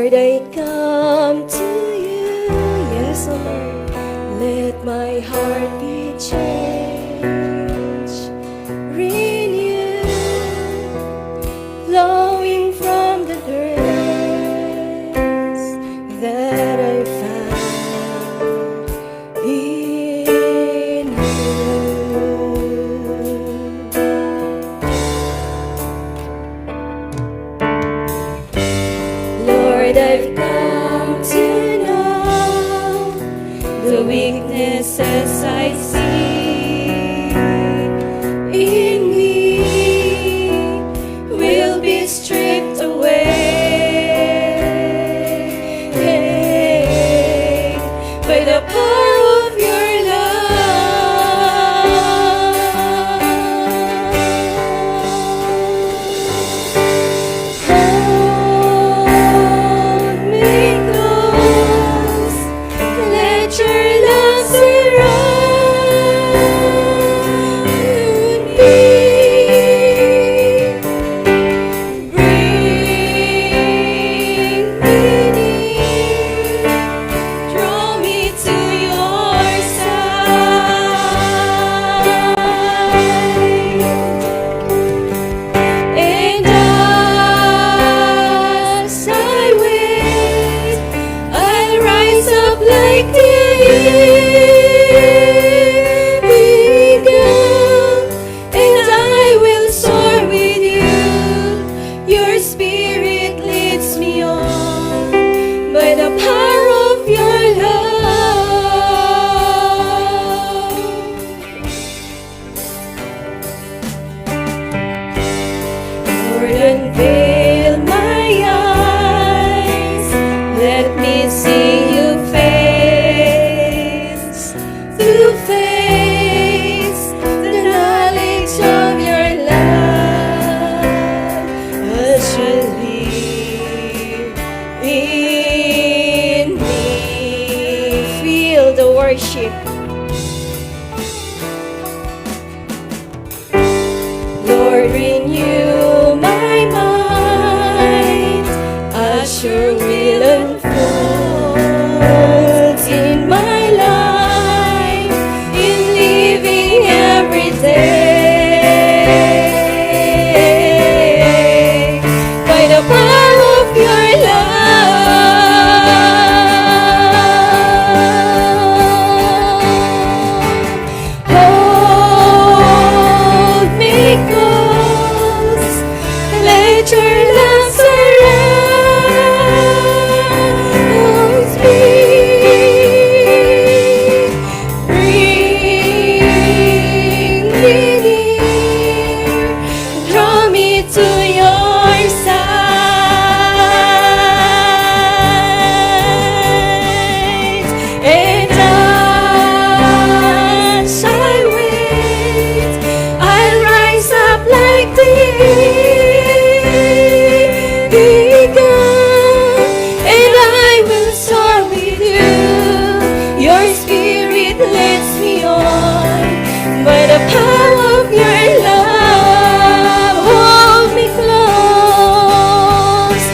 Lord, I come to you. Yes, oh Lord. Let my heart be changed, renewed, flowing from the grace that I found in you. Lord, I've come to know the weaknesses I see in me will be stripped away by the power of your love. Hold me close, let your love surround me. Bring me near, draw me to your side. And as I wait, I'll rise up like the eagle, and I will soar with you. Your spirit leads me on by the power of your love. Lord, unveil my eyes, let me see you face to face, the knowledge of your love usher live in me. Feel the worship. Lord, renew my mind, usher will unfold in my life, in living every day by the power of your love. Hold me close, let your love surround me. Bring me near, draw me to your side. And as I wait, I'll rise up like the eagle, and I will soar with you. Your spirit leads me on by the power of your love. Hold me close,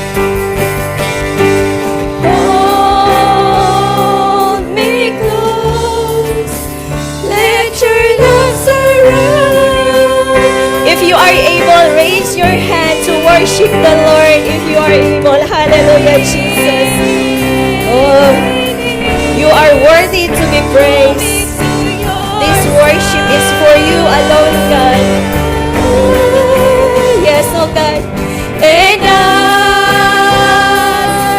hold me close, let your love surround. If you are able, raise your hand to worship the Lord. If you are able, hallelujah, Jesus. Oh, you are worthy to be praised. This worship is for you alone, God. Yes, oh God. And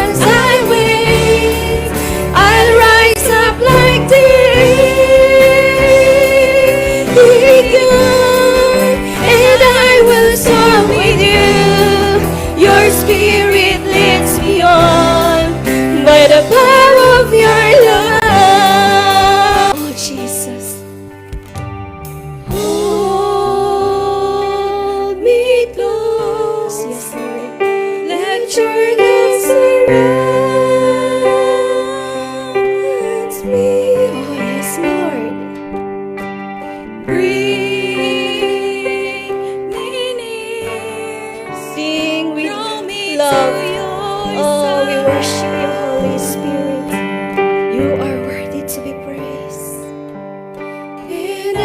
as I wait, I'll rise up like the eagle, and I will soar with you. Your spirit leads me on by the power of your love. Oh, Jesus. Hold me close, yes, Lord. Let your love surround me. Oh, yes, Lord. Bring me near, sing with love. Oh, we worship you, Holy Spirit. You are worthy to be praised. And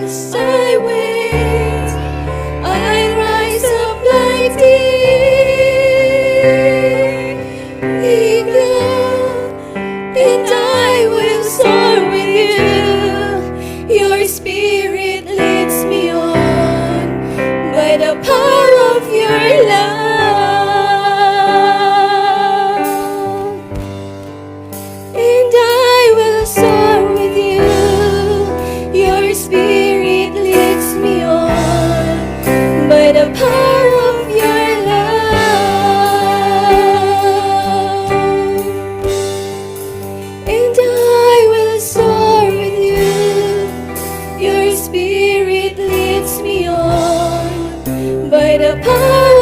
as I wait, I rise up like the eagle, and I will soar with you. Your spirit leads me on by the power of your love. And I will soar with you. Your spirit leads me on by the power of your love. And I will soar with you. Your spirit leads me on by the power